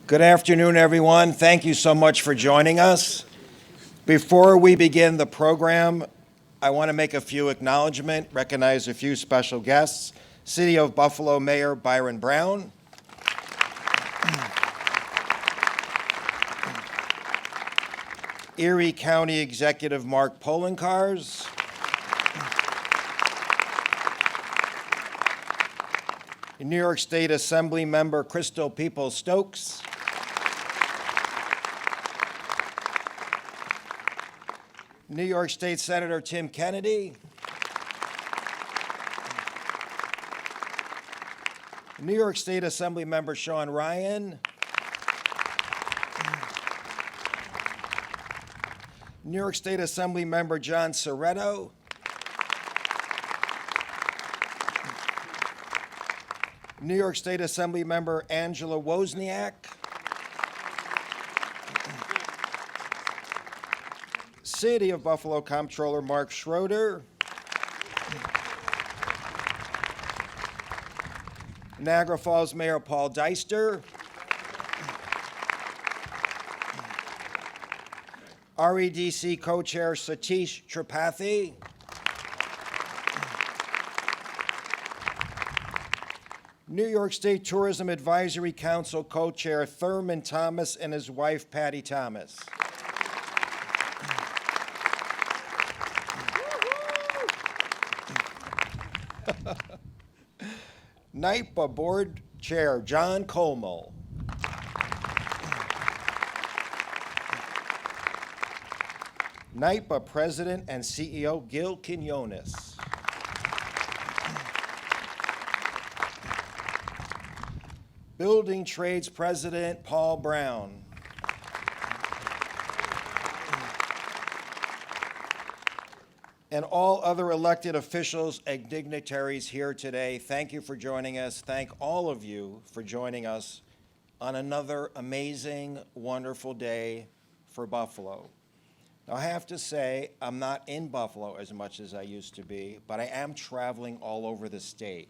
Good afternoon, everyone. Thank you so much for joining us. Before we begin the program, I want to make a few acknowledgments, recognize a few special guests. City of Buffalo Mayor Byron Brown. Erie County Executive Mark Polenkars. New York State Assembly Member Crystal Peoples-Stokes. New York State Senator Tim Kennedy. New York State Assembly Member Sean Ryan. New York State Assembly Member John Soretto. New York State Assembly Member Angela Wozniak. City of Buffalo Comptroller Mark Schroeder. Niagara Falls Mayor Paul Deister. REDC Co-Chair Satish Tripathi. New York State Tourism Advisory Council Co-Chair Thurman Thomas and his wife Patty Thomas. NYPA Board Chair John Cuomo. NYPA President and CEO Gil Quinones. Building Trades President Paul Brown. And all other elected officials and dignitaries here today, thank you for joining us. Thank all of you for joining us on another amazing, wonderful day for Buffalo. Now, I have to say, I'm not in Buffalo as much as I used to be, but I am traveling all over the state.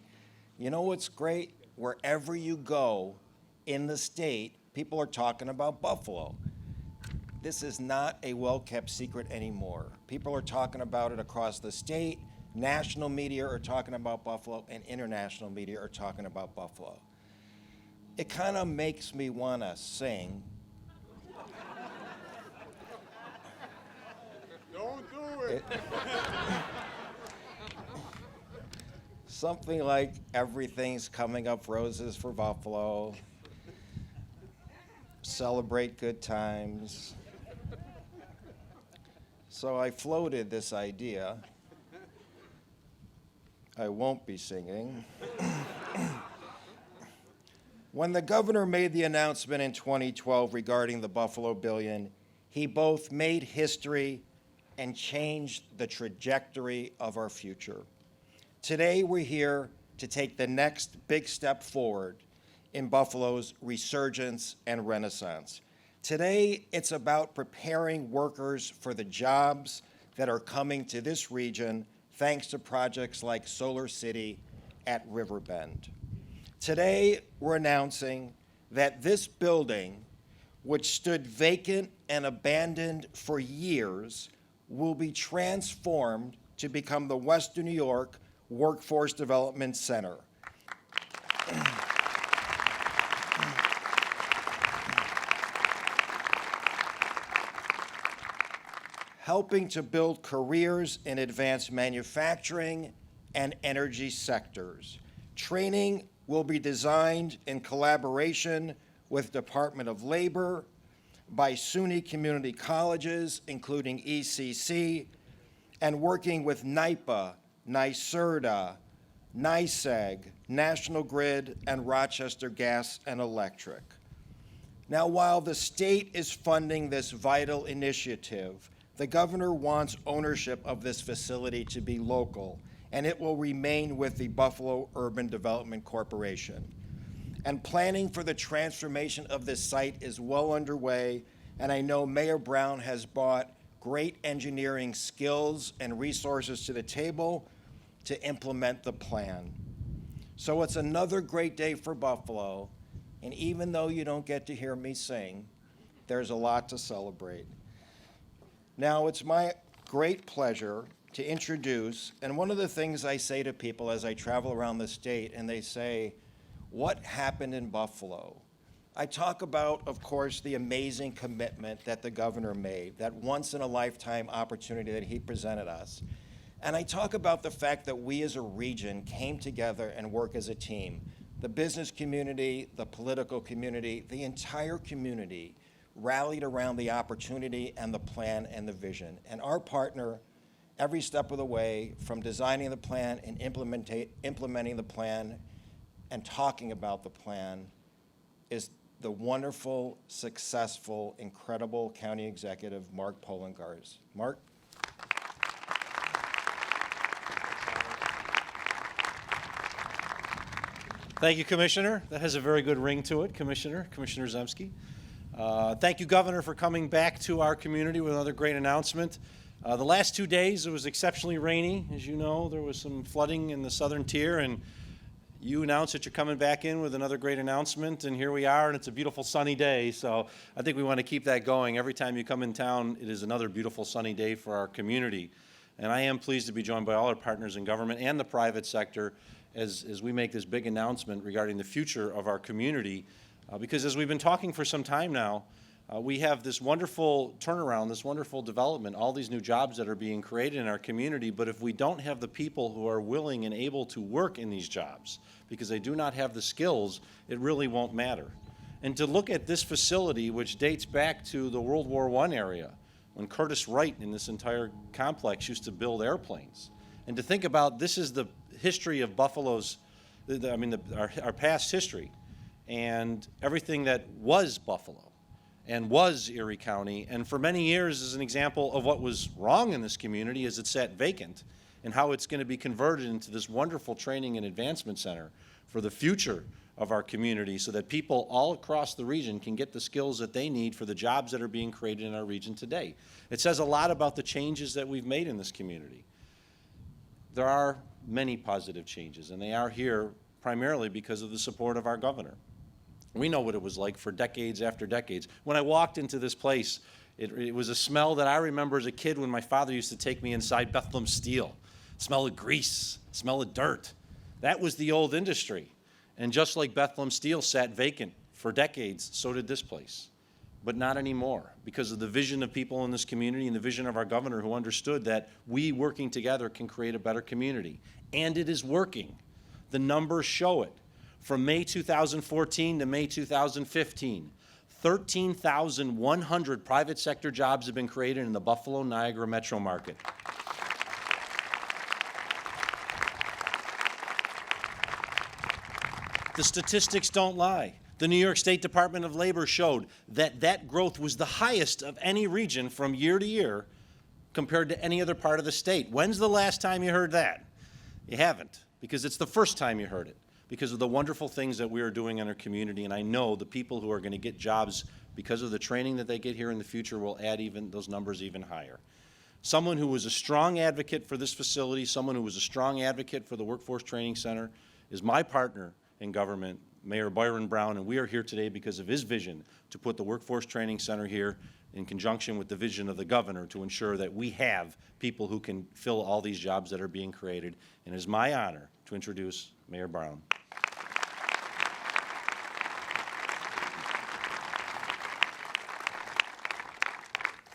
You know what's great? Wherever you go in the state, people are talking about Buffalo. This is not a well-kept secret anymore. People are talking about it across the state. National media are talking about Buffalo, and international media are talking about Buffalo. It kind of makes me want to sing. Don't do it. Something like everything's coming up roses for Buffalo. Celebrate good times. So I floated this idea. I won't be singing. When the governor made the announcement in 2012 regarding the Buffalo Billion, he both made history and changed the trajectory of our future. Today, we're here to take the next big step forward in Buffalo's resurgence and renaissance. Today, it's about preparing workers for the jobs that are coming to this region thanks to projects like Solar City at Riverbend. Today, we're announcing that this building, which stood vacant and abandoned for years, will be transformed to become the Western New York Workforce Development Center. Helping to build careers in advanced manufacturing and energy sectors. Training will be designed in collaboration with Department of Labor, by SUNY community colleges, including ECC, and working with NYPA, NYSERDA, NYSEG, National Grid, and Rochester Gas and Electric. Now, while the state is funding this vital initiative, the governor wants ownership of this facility to be local, and it will remain with the Buffalo Urban Development Corporation. And planning for the transformation of this site is well underway, and I know Mayor Brown has brought great engineering skills and resources to the table to implement the plan. So it's another great day for Buffalo, And even though you don't get to hear me sing, there's a lot to celebrate. Now, it's my great pleasure to introduce, and one of the things I say to people as I travel around the state and they say, what happened in Buffalo? I talk about, of course, the amazing commitment that the governor made, that once-in-a-lifetime opportunity that he presented us. And I talk about the fact that we as a region came together and work as a team. The business community, the political community, the entire community rallied around the opportunity and the plan and the vision. And our partner, every step of the way, from designing the plan and implementing the plan and talking about the plan, is the wonderful, successful, incredible County Executive Mark Poloncarz. Mark? Thank you, Commissioner. That has a very good ring to it, Commissioner Zemsky. Thank you, Governor, for coming back to our community with another great announcement. The last 2 days, it was exceptionally rainy. As you know, there was some flooding in the southern tier, and you announced that you're coming back in with another great announcement, and here we are, and it's a beautiful sunny day. So I think we want to keep that going. Every time you come in town, it is another beautiful sunny day for our community. And I am pleased to be joined by all our partners in government and the private sector as we make this big announcement regarding the future of our community. Because as we've been talking for some time now, we have this wonderful turnaround, this wonderful development, all these new jobs that are being created in our community, but if we don't have the people who are willing and able to work in these jobs, because they do not have the skills, it really won't matter. And to look at this facility, which dates back to the World War I area, when Curtiss Wright in this entire complex used to build airplanes, and to think about this is the history of Buffalo's, our past history, and everything that was Buffalo and was Erie County, and for many years is an example of what was wrong in this community as it sat vacant and how it's going to be converted into this wonderful training and advancement center for the future of our community so that people all across the region can get the skills that they need for the jobs that are being created in our region today. It says a lot about the changes that we've made in this community. There are many positive changes, and they are here primarily because of the support of our governor. We know what it was like for decades after decades. When I walked into this place, it was a smell that I remember as a kid when my father used to take me inside Bethlehem Steel. Smell of grease, smell of dirt. That was the old industry. And just like Bethlehem Steel sat vacant for decades, so did this place. But not anymore, because of the vision of people in this community and the vision of our governor who understood that we working together can create a better community. And it is working. The numbers show it. From May 2014 to May 2015, 13,100 private sector jobs have been created in the Buffalo-Niagara metro market. The statistics don't lie. The New York State Department of Labor showed that that growth was the highest of any region from year to year compared to any other part of the state. When's the last time you heard that? You haven't, because it's the first time you heard it, because of the wonderful things that we are doing in our community, and I know the people who are going to get jobs because of the training that they get here in the future will add even those numbers even higher. Someone who was a strong advocate for this facility, someone who was a strong advocate for the Workforce Training Center, is my partner in government, Mayor Byron Brown, and we are here today because of his vision to put the Workforce Training Center here in conjunction with the vision of the governor to ensure that we have people who can fill all these jobs that are being created. And it is my honor to introduce Mayor Brown.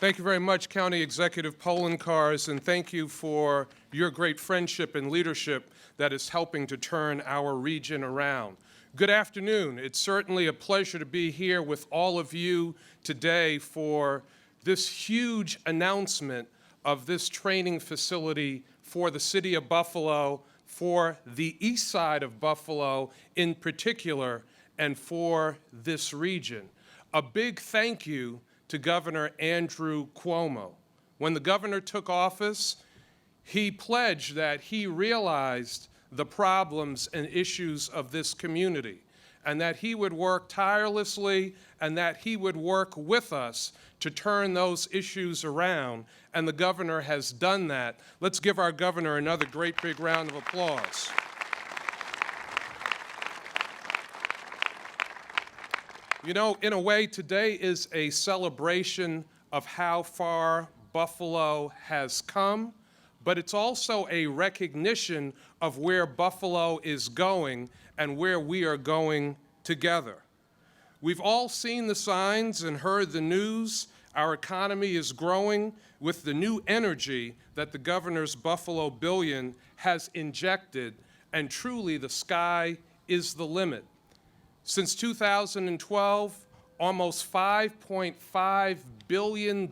Thank you very much, County Executive Poloncarz, and thank you for your great friendship and leadership that is helping to turn our region around. Good afternoon. It's certainly a pleasure to be here with all of you today for this huge announcement of this training facility for the city of Buffalo, for the east side of Buffalo in particular, and for this region. A big thank you to Governor Andrew Cuomo. When the governor took office, he pledged that he realized the problems and issues of this community, and that he would work tirelessly and that he would work with us to turn those issues around, and the governor has done that. Let's give our governor another great big round of applause. You know, in a way, today is a celebration of how far Buffalo has come, but it's also a recognition of where Buffalo is going and where we are going together. We've all seen the signs and heard the news. Our economy is growing with the new energy that the governor's Buffalo billion has injected, and truly the sky is the limit. Since 2012, almost $5.5 billion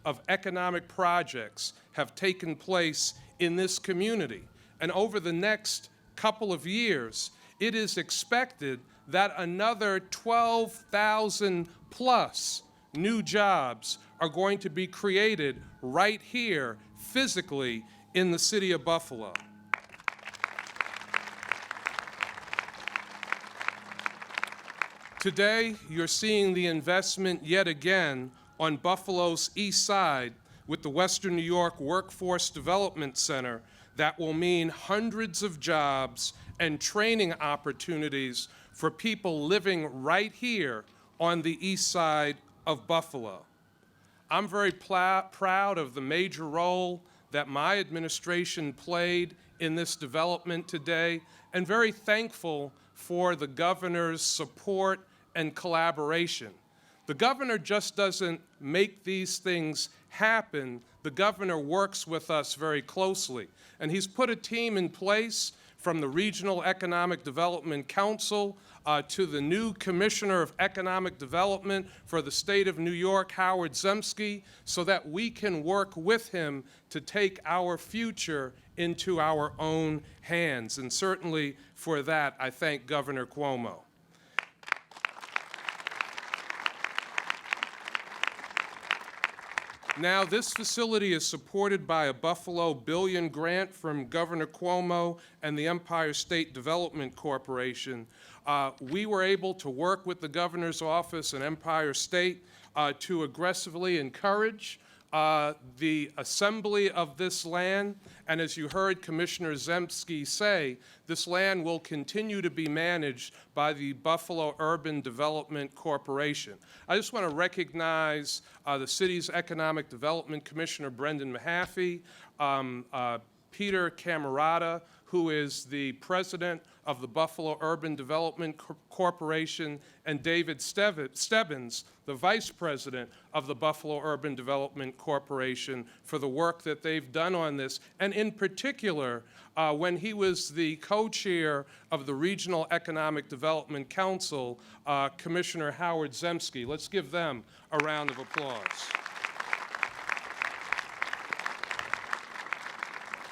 of economic projects have taken place in this community. And over the next couple of years, it is expected that another 12,000 plus new jobs are going to be created right here, physically, in the city of Buffalo. Today, you're seeing the investment yet again on Buffalo's east side with the Western New York Workforce Development Center that will mean hundreds of jobs and training opportunities for people living right here on the east side of Buffalo. I'm very proud of the major role that my administration played in this development today, and very thankful for the governor's support and collaboration. The governor just doesn't make these things happen. The governor works with us very closely, and he's put a team in place from the Regional Economic Development Council to the new Commissioner of Economic Development for the state of New York, Howard Zemsky, so that we can work with him to take our future into our own hands. And certainly for that, I thank Governor Cuomo. Now, this facility is supported by a Buffalo billion grant from Governor Cuomo and the Empire State Development Corporation. We were able to work with the governor's office and Empire State to aggressively encourage the assembly of this land, and as you heard Commissioner Zemsky say, this land will continue to be managed by the Buffalo Urban Development Corporation. I just want to recognize the city's Economic Development Commissioner, Brendan Mahaffey, Peter Camerata, who is the president of the Buffalo Urban Development Corporation, and David Stebbins, the vice president of the Buffalo Urban Development Corporation, for the work that they've done on this, and in particular, when he was the co-chair of the Regional Economic Development Council, Commissioner Howard Zemsky. Let's give them a round of applause.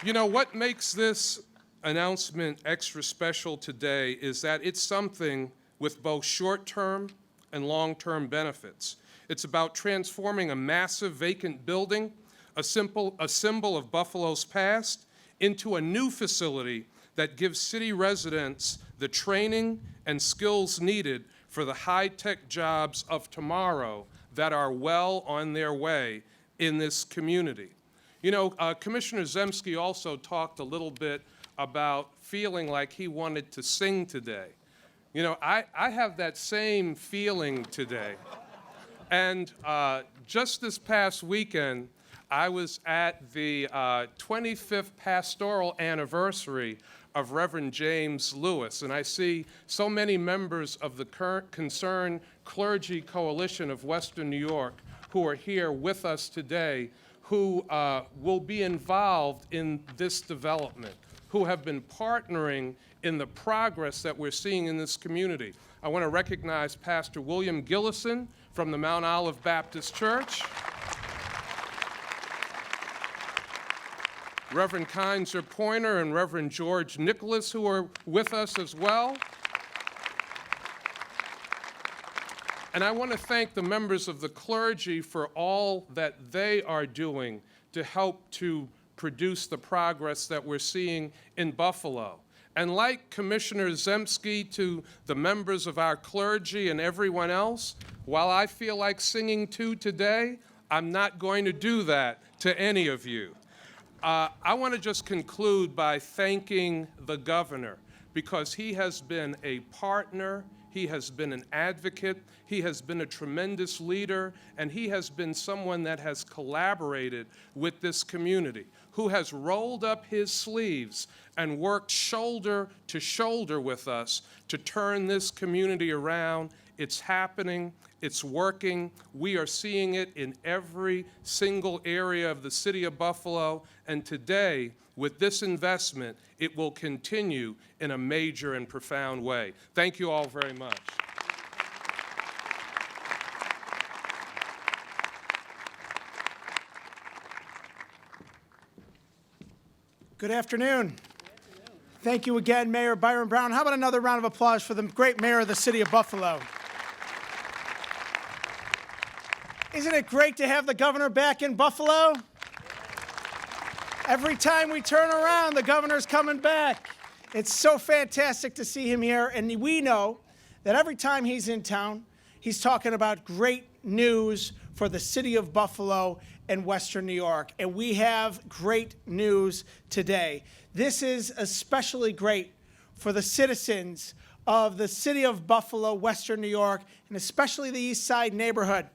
You know, what makes this announcement extra special today is that it's something with both short-term and long-term benefits. It's about transforming a massive vacant building, a symbol of Buffalo's past, into a new facility that gives city residents the training and skills needed for the high-tech jobs of tomorrow that are well on their way in this community. You know, Commissioner Zemsky also talked a little bit about feeling like he wanted to sing today. You know, I have that same feeling today. And just this past weekend, I was at the 25th pastoral anniversary of Reverend James Lewis, and I see so many members of the Concerned Clergy Coalition of Western New York who are here with us today, who will be involved in this development, who have been partnering in the progress that we're seeing in this community. I want to recognize Pastor William Gillison from the Mount Olive Baptist Church, Reverend Kinzer Pointer and Reverend George Nicholas, who are with us as well. And I want to thank the members of the clergy for all that they are doing to help to produce the progress that we're seeing in Buffalo. And like Commissioner Zemsky, to the members of our clergy and everyone else, while I feel like singing too today, I'm not going to do that to any of you. I want to just conclude by thanking the governor, because he has been a partner, He has been an advocate. He has been a tremendous leader, and he has been someone that has collaborated with this community, who has rolled up his sleeves and worked shoulder to shoulder with us to turn this community around. It's happening. It's working. We are seeing it in every single area of the city of Buffalo. And today, with this investment, it will continue in a major and profound way. Thank you all very much. Good afternoon. Thank you again, Mayor Byron Brown. How about another round of applause for the great mayor of the city of Buffalo? Isn't it great to have the governor back in Buffalo? Every time we turn around, the governor's coming back. It's so fantastic to see him here, and we know that every time he's in town, he's talking about great news for the city of Buffalo and Western New York, and we have great news today. This is especially great for the citizens of the city of Buffalo, Western New York, and especially the East Side neighborhood,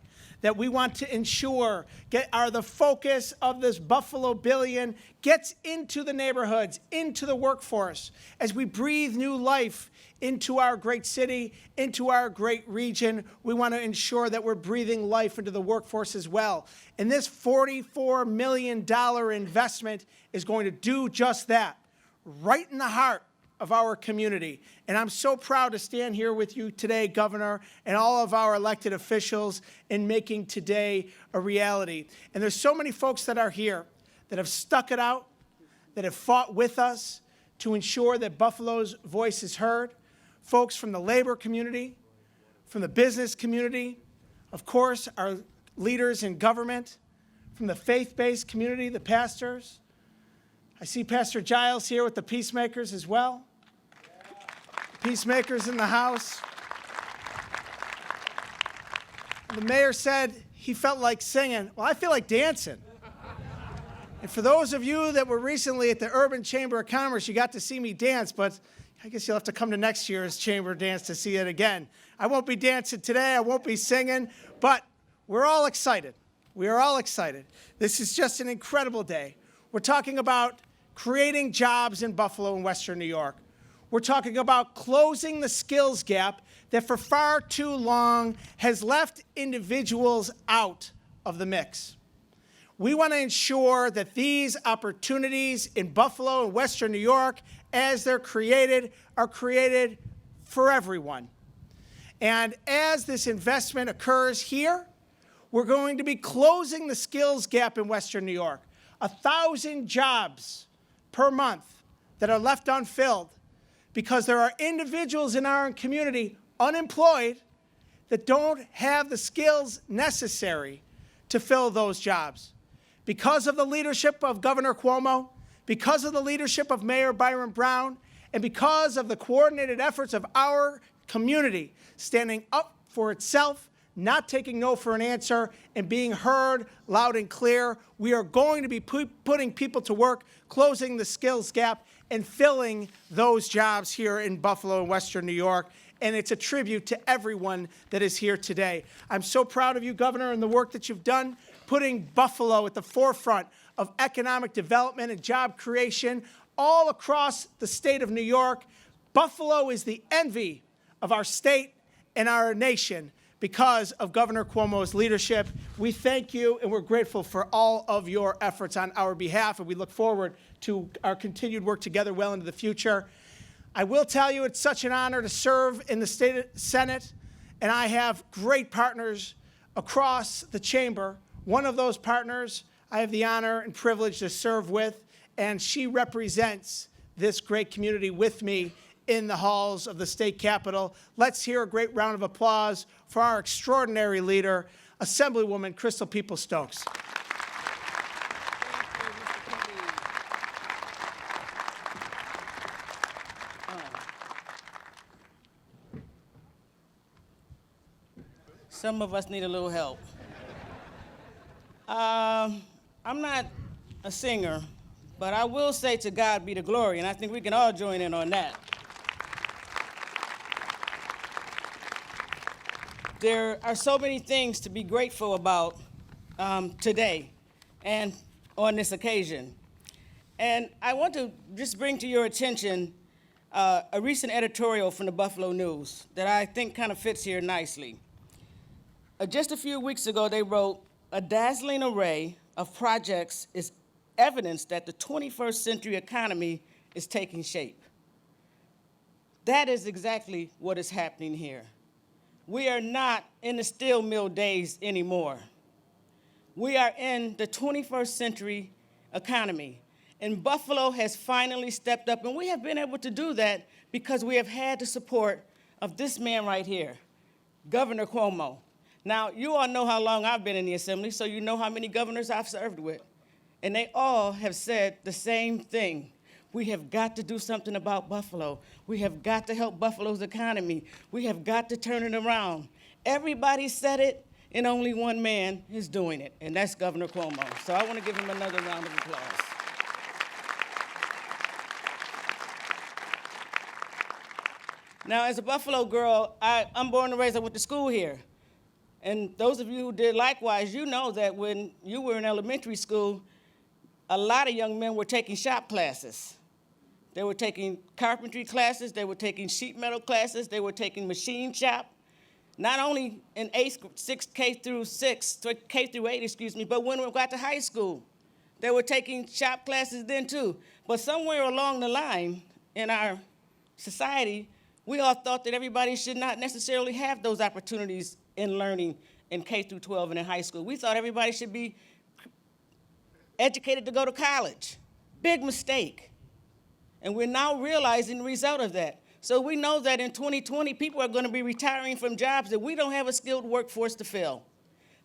that we want to ensure are the focus of this Buffalo billion gets into the neighborhoods, into the workforce, as we breathe new life into our great city, into our great region. We want to ensure that we're breathing life into the workforce as well. And this $44 million investment is going to do just that, right in the heart of our community. And I'm so proud to stand here with you today, Governor, and all of our elected officials in making today a reality. And there's so many folks that are here that have stuck it out, that have fought with us to ensure that Buffalo's voice is heard. Folks from the labor community, from the business community, of course, our leaders in government, from the faith-based community, the pastors. I see Pastor Giles here with the peacemakers as well. Peacemakers in the house. The mayor said he felt like singing. Well, I feel like dancing. And for those of you that were recently at the Urban Chamber of Commerce, you got to see me dance, but I guess you'll have to come to next year's Chamber Dance to see it again. I won't be dancing today. I won't be singing, but we're all excited. We are all excited. This is just an incredible day. We're talking about creating jobs in Buffalo and Western New York. We're talking about closing the skills gap that for far too long has left individuals out of the mix. We want to ensure that these opportunities in Buffalo and Western New York, as they're created, are created for everyone. And as this investment occurs here, we're going to be closing the skills gap in Western New York. 1,000 jobs per month that are left unfilled because there are individuals in our community unemployed that don't have the skills necessary to fill those jobs. Because of the leadership of Governor Cuomo, because of the leadership of Mayor Byron Brown, and because of the coordinated efforts of our community standing up for itself, not taking no for an answer, and being heard loud and clear, we are going to be putting people to work, closing the skills gap, and filling those jobs here in Buffalo and Western New York. And it's a tribute to everyone that is here today. I'm so proud of you, Governor, and the work that you've done, putting Buffalo at the forefront of economic development and job creation all across the state of New York. Buffalo is the envy of our state and our nation because of Governor Cuomo's leadership. We thank you, and we're grateful for all of your efforts on our behalf, and we look forward to our continued work together well into the future. I will tell you it's such an honor to serve in the state Senate, and I have great partners across the chamber. One of those partners I have the honor and privilege to serve with, and she represents this great community with me in the halls of the state capitol. Let's hear a great round of applause for our extraordinary leader, Assemblywoman Crystal Peoples-Stokes. Some of us need a little help. I'm not a singer, but I will say to God be the glory, and I think we can all join in on that. there are so many things to be grateful about today and on this occasion. And I want to just bring to your attention a recent editorial from the Buffalo News that I think kind of fits here nicely. Just a few weeks ago, they wrote, "A dazzling array of projects is evidence that the 21st century economy is taking shape." That is exactly what is happening here. We are not in the steel mill days anymore. We are in the 21st century economy. And Buffalo has finally stepped up, and we have been able to do that because we have had the support of this man right here, Governor Cuomo. Now, you all know how long I've been in the Assembly, so you know how many governors I've served with. And they all have said the same thing. We have got to do something about Buffalo. We have got to help Buffalo's economy. We have got to turn it around. Everybody said it, and only one man is doing it, and that's Governor Cuomo. So I want to give him another round of applause. Now, as a Buffalo girl, I'm born and raised, I went to school here. And those of you who did likewise, you know that when you were in elementary school, a lot of young men were taking shop classes. They were taking carpentry classes, they were taking sheet metal classes, they were taking machine shop, not only in K through 8, excuse me, but when we got to high school, they were taking shop classes then too. But somewhere along the line in our society, we all thought that everybody should not necessarily have those opportunities in learning in K through 12 and in high school. We thought everybody should be educated to go to college. Big mistake. And we're now realizing the result of that. So we know that in 2020, people are going to be retiring from jobs that we don't have a skilled workforce to fill.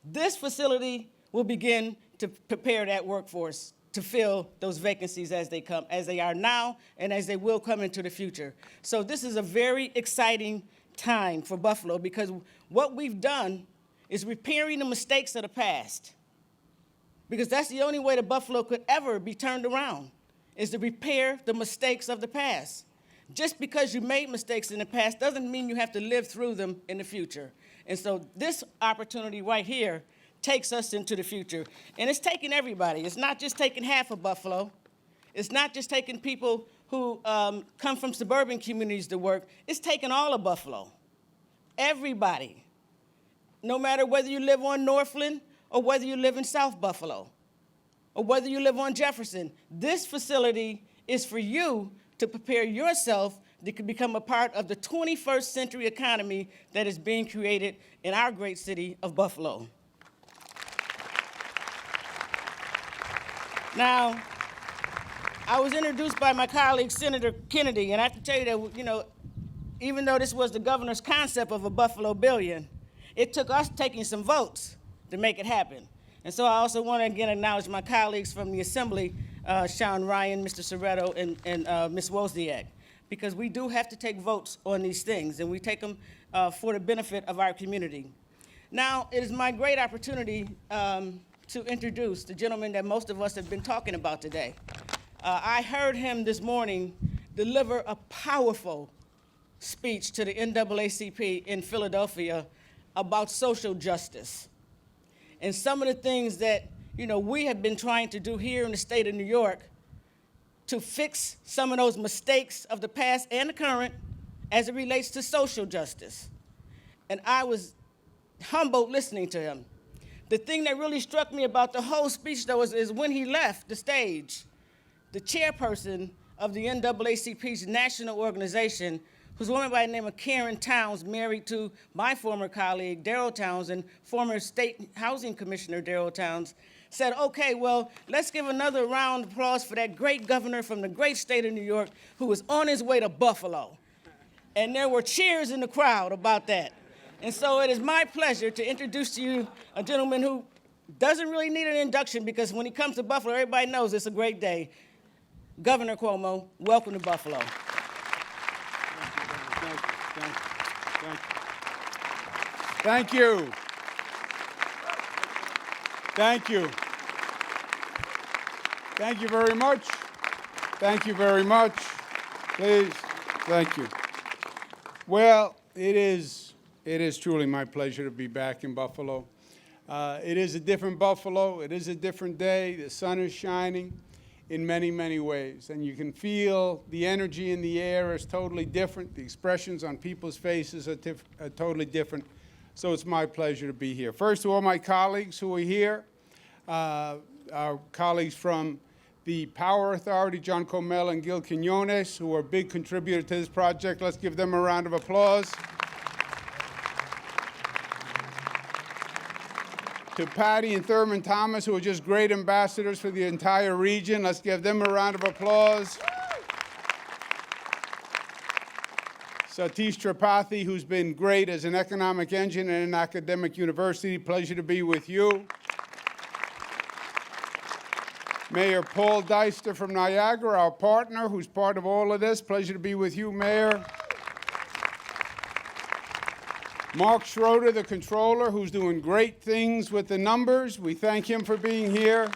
This facility will begin to prepare that workforce to fill those vacancies as they come, as they are now and as they will come into the future. So this is a very exciting time for Buffalo because what we've done is repairing the mistakes of the past. Because that's the only way that Buffalo could ever be turned around, is to repair the mistakes of the past. Just because you made mistakes in the past doesn't mean you have to live through them in the future. And so this opportunity right here takes us into the future. And it's taking everybody. It's not just taking half of Buffalo. It's not just taking people who come from suburban communities to work. It's taking all of Buffalo. Everybody. No matter whether you live on Northland or whether you live in South Buffalo or whether you live on Jefferson, this facility is for you to prepare yourself to become a part of the 21st century economy that is being created in our great city of Buffalo. Now, I was introduced by my colleague, Senator Kennedy, and I have to tell you that, even though this was the governor's concept of a Buffalo billion, it took us taking some votes to make it happen. And so I also want to again acknowledge my colleagues from the Assembly, Sean Ryan, Mr. Soretto, and Ms. Wozniak, because we do have to take votes on these things, and we take them for the benefit of our community. Now, it is my great opportunity to introduce the gentleman that most of us have been talking about today. I heard him this morning deliver a powerful speech to the NAACP in Philadelphia about social justice. And some of the things that, we have been trying to do here in the state of New York to fix some of those mistakes of the past and the current as it relates to social justice. And I was humbled listening to him. The thing that really struck me about the whole speech, though, is when he left the stage, the chairperson of the NAACP's national organization, who's a woman by the name of Karen Towns, married to my former colleague, Darrell Towns, and former state housing commissioner, Darrell Towns, said, okay, well, let's give another round of applause for that great governor from the great state of New York who was on his way to Buffalo. And there were cheers in the crowd about that. And so it is my pleasure to introduce to you a gentleman who doesn't really need an induction because when he comes to Buffalo, everybody knows it's a great day. Governor Cuomo, welcome to Buffalo. Thank you. Thank you. Thank you very much. Thank you very much. Please, thank you. Well, it is It is truly my pleasure to be back in Buffalo. It is a different Buffalo. It is a different day. The sun is shining in many, many ways. And you can feel the energy in the air is totally different. The expressions on people's faces are totally different. So it's my pleasure to be here. First, to all my colleagues who are here, our colleagues from the Power Authority, John Comel and Gil Quinones, who are a big contributor to this project. Let's give them a round of applause. To Patty and Thurman Thomas, who are just great ambassadors for the entire region. Let's give them a round of applause. Satish Tripathi, who's been great as an economic engine and an academic university. Pleasure to be with you. Mayor Paul Deister from Niagara, our partner, who's part of all of this. Pleasure to be with you, Mayor. Mark Schroeder, the controller, who's doing great things with the numbers. We thank him for being here.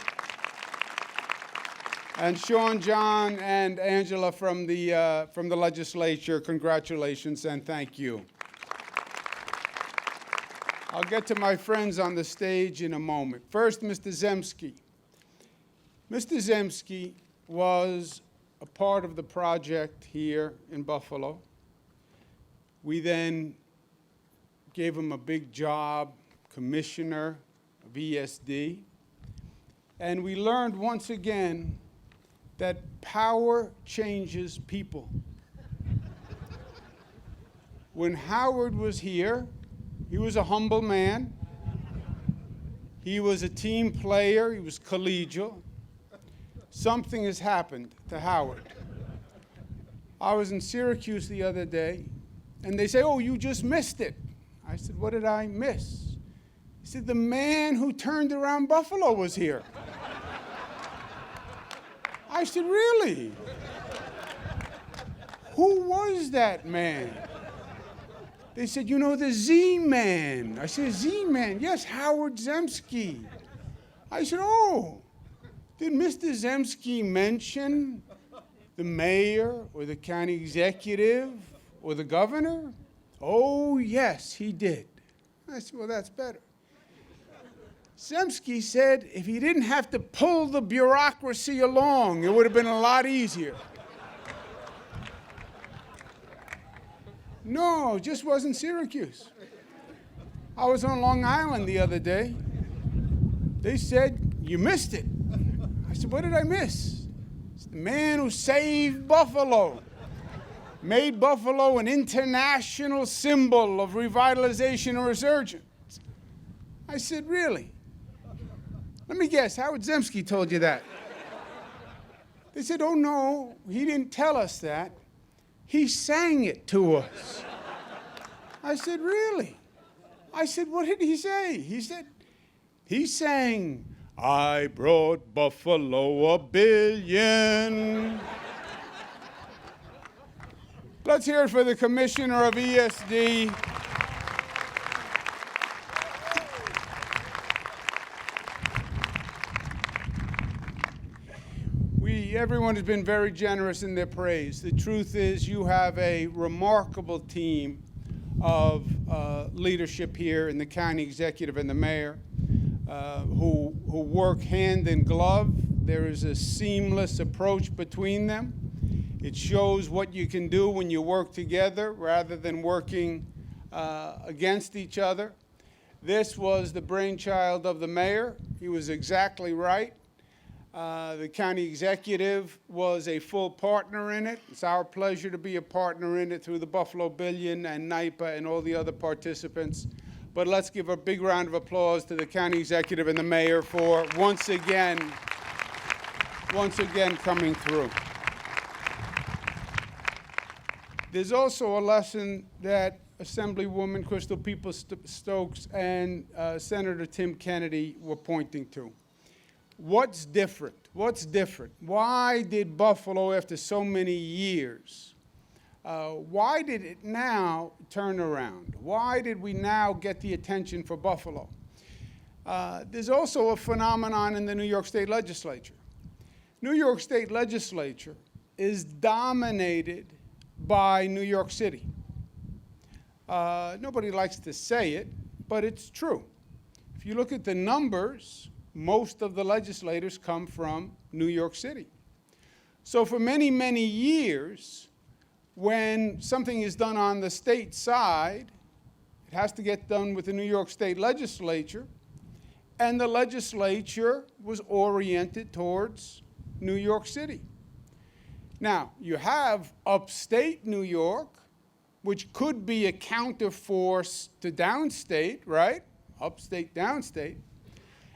And Sean, John, and Angela from the legislature, congratulations and thank you. I'll get to my friends on the stage in a moment. First, Mr. Zemsky. Mr. Zemsky was a part of the project here in Buffalo. We then gave him a big job, commissioner of ESD. And we learned once again that power changes people. When Howard was here, he was a humble man. He was a team player. He was collegial. Something has happened to Howard. I was in Syracuse the other day, and they say, "Oh, you just missed it." I said, "What did I miss?" He said, "The man who turned around Buffalo was here." I said, "Really? Who was that man?" They said, "You know, the Z-Man." I said, "Z-Man?" "Yes, Howard Zemsky." I said, "Oh, did Mr. Zemsky mention the mayor or the county executive or the governor?" "Oh, yes, he did." I said, "Well, that's better." Zemsky said if he didn't have to pull the bureaucracy along, it would have been a lot easier. No, it just wasn't Syracuse. I was on Long Island the other day. They said, "You missed it." I said, "What did I miss?" It's the man who saved Buffalo. Made Buffalo an international symbol of revitalization and resurgence. I said, "Really?" Let me guess, Howard Zemsky told you that. They said, "Oh, no, he didn't tell us that. He sang it to us." I said, "Really?" I said, "What did he say?" He said, he sang, "I brought Buffalo $1 billion." Let's hear it for the commissioner of ESD. Everyone has been very generous in their praise. The truth is you have a remarkable team of leadership here in the county executive and the mayor who work hand in glove. There is a seamless approach between them. It shows what you can do when you work together rather than working against each other. This was the brainchild of the mayor. He was exactly right. The county executive was a full partner in it. It's our pleasure to be a partner in it through the Buffalo Billion and NYPA and all the other participants. But let's give a big round of applause to the county executive and the mayor for once again coming through. There's also a lesson that Assemblywoman Crystal Peoples-Stokes and Senator Tim Kennedy were pointing to. What's different? What's different? Why did Buffalo, after so many years, why did it now turn around? Why did we now get the attention for Buffalo? There's also a phenomenon in the New York State Legislature. New York State Legislature is dominated by New York City. Nobody likes to say it, but it's true. If you look at the numbers, most of the legislators come from New York City. So for many, many years, when something is done on the state side, it has to get done with the New York State legislature, and the legislature was oriented towards New York City. Now, you have upstate New York, which could be a counterforce to downstate, right? Upstate, downstate.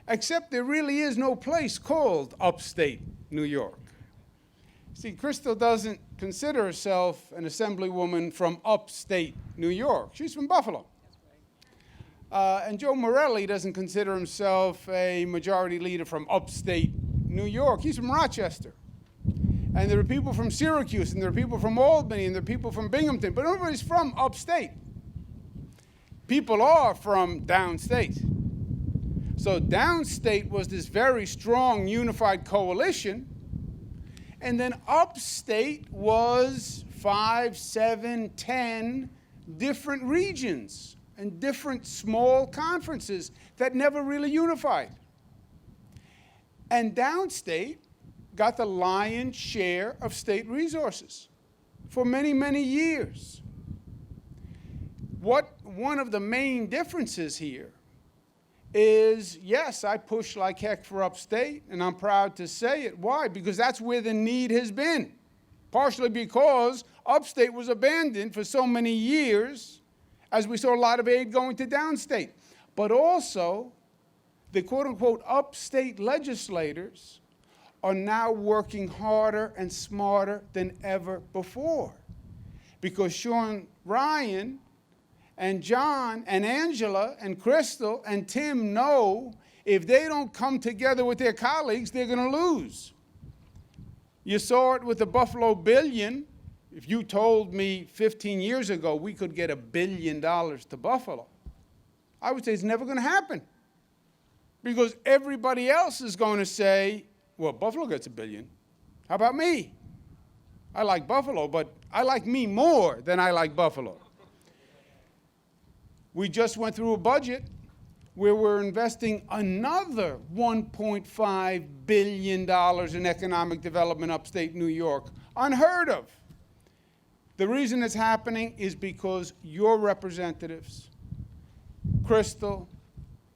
Except there really is no place called upstate New York. See, Crystal doesn't consider herself an assemblywoman from upstate New York. She's from Buffalo. And Joe Morelli doesn't consider himself a majority leader from upstate New York. He's from Rochester. And there are people from Syracuse, and there are people from Albany, and there are people from Binghamton, but nobody's from upstate. People are from downstate. So downstate was this very strong unified coalition, and then upstate was 5, 7, 10 different regions and different small conferences that never really unified. And downstate got the lion's share of state resources for many, many years. One of the main differences here is, yes, I push like heck for upstate, and I'm proud to say it. Why? Because that's where the need has been. Partially because upstate was abandoned for so many years, as we saw a lot of aid going to downstate. But also, the quote-unquote upstate legislators are now working harder and smarter than ever before. Because Sean Ryan and John and Angela and Crystal and Tim know if they don't come together with their colleagues, they're going to lose. You saw it with the Buffalo billion. If you told me 15 years ago we could get $1 billion to Buffalo, I would say it's never going to happen. Because everybody else is going to say, well, Buffalo gets $1 billion. How about me? I like Buffalo, but I like me more than I like Buffalo. We just went through a budget where we're investing another $1.5 billion in economic development upstate New York. Unheard of. The reason it's happening is because your representatives, Crystal,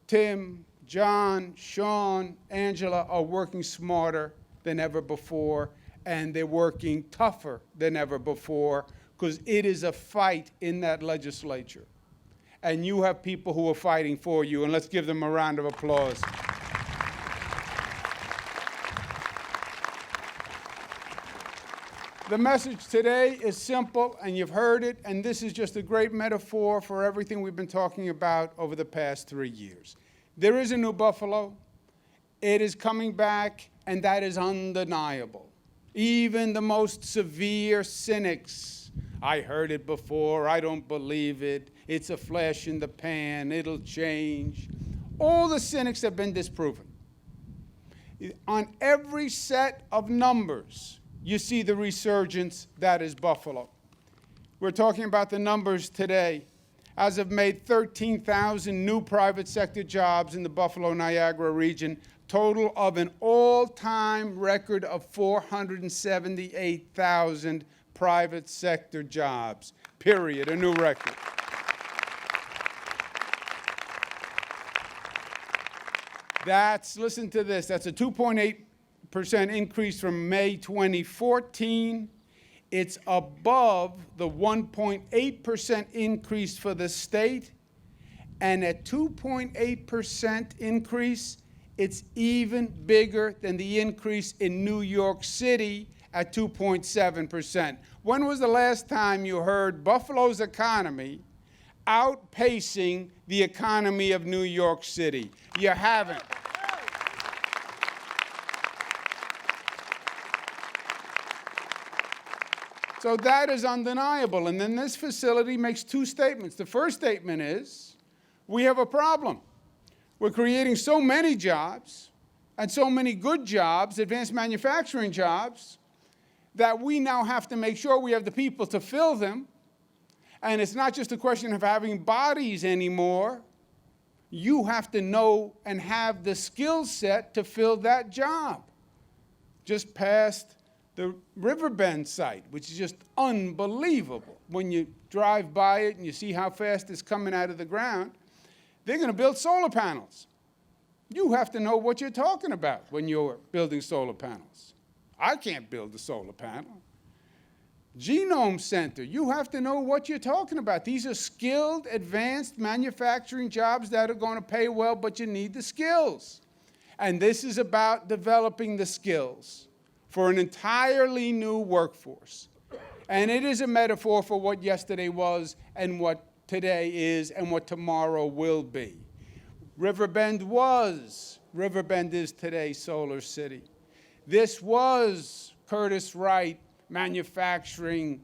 Tim, John, Sean, Angela, are working smarter than ever before, and they're working tougher than ever before, because it is a fight in that legislature. And you have people who are fighting for you, and let's give them a round of applause. The message today is simple, and you've heard it, and this is just a great metaphor for everything we've been talking about over the past 3 years. There is a new Buffalo. It is coming back, and that is undeniable. Even the most severe cynics, I heard it before, I don't believe it, it's a flash in the pan, it'll change. All the cynics have been disproven. On every set of numbers, you see the resurgence that is Buffalo. We're talking about the numbers today. As of May, 13,000 new private sector jobs in the Buffalo-Niagara region, total of an all-time record of 478,000 private sector jobs, period, a new record. Listen to this, that's a 2.8% increase from May 2014. It's above the 1.8% increase for the state, and at 2.8% increase, it's even bigger than the increase in New York City at 2.7%. When was the last time you heard Buffalo's economy outpacing the economy of New York City? You haven't. So that is undeniable. And then this facility makes two statements. The first statement is, we have a problem. We're creating so many jobs and so many good jobs, advanced manufacturing jobs, that we now have to make sure we have the people to fill them. And it's not just a question of having bodies anymore. You have to know and have the skill set to fill that job. Just past the Riverbend site, which is just unbelievable. When you drive by it and you see how fast it's coming out of the ground, they're going to build solar panels. You have to know what you're talking about when you're building solar panels. I can't build a solar panel. Genome Center, you have to know what you're talking about. These are skilled, advanced manufacturing jobs that are going to pay well, but you need the skills. And this is about developing the skills for an entirely new workforce. And it is a metaphor for what yesterday was and what today is and what tomorrow will be. Riverbend is today Solar City. This was Curtis Wright manufacturing,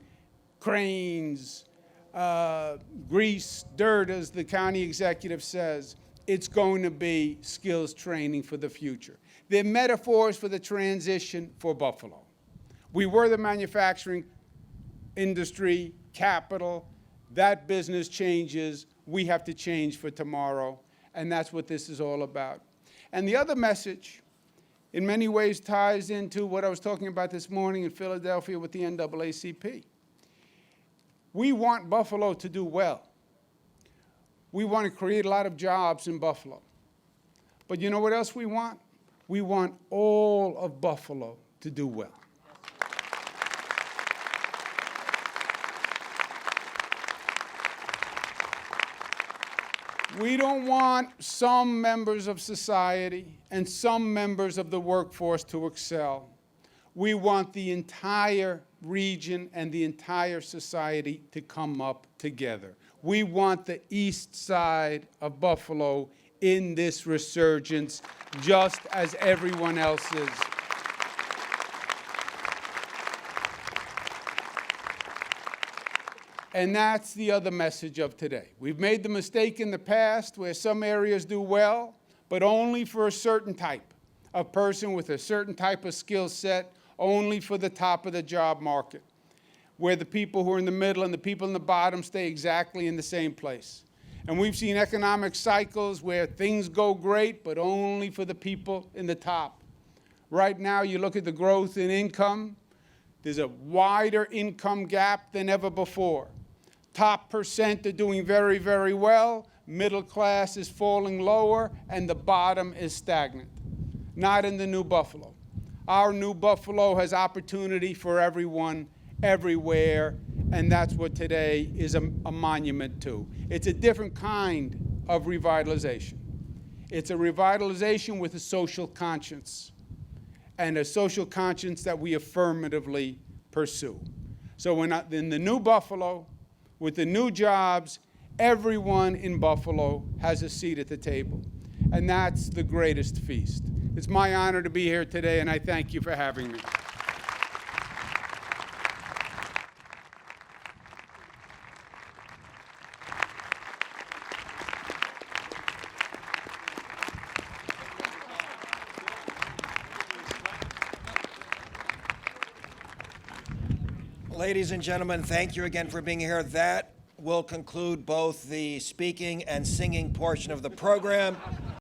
cranes, grease, dirt, as the county executive says. It's going to be skills training for the future. They're metaphors for the transition for Buffalo. We were the manufacturing industry capital. That business changes. We have to change for tomorrow. And that's what this is all about. And the other message, in many ways, ties into what I was talking about this morning in Philadelphia with the NAACP. We want Buffalo to do well. We want to create a lot of jobs in Buffalo. But you know what else we want? We want all of Buffalo to do well. We don't want some members of society and some members of the workforce to excel. We want the entire region and the entire society to come up together. We want the east side of Buffalo in this resurgence, just as everyone else is. And that's the other message of today. We've made the mistake in the past where some areas do well, but only for a certain type of person with a certain type of skill set, only for the top of the job market, where the people who are in the middle and the people in the bottom stay exactly in the same place. And we've seen economic cycles where things go great, but only for the people in the top. Right now, you look at the growth in income, there's a wider income gap than ever before. Top percent are doing very, very well. Middle class is falling lower, and the bottom is stagnant. Not in the New Buffalo. Our New Buffalo has opportunity for everyone, everywhere, and that's what today is a monument to. It's a different kind of revitalization. It's a revitalization with a social conscience, and a social conscience that we affirmatively pursue. So we're not in the New Buffalo, with the new jobs, everyone in Buffalo has a seat at the table. And that's the greatest feast. It's my honor to be here today, and I thank you for having me. Ladies and gentlemen, thank you again for being here. That will conclude both the speaking and singing portion of the program.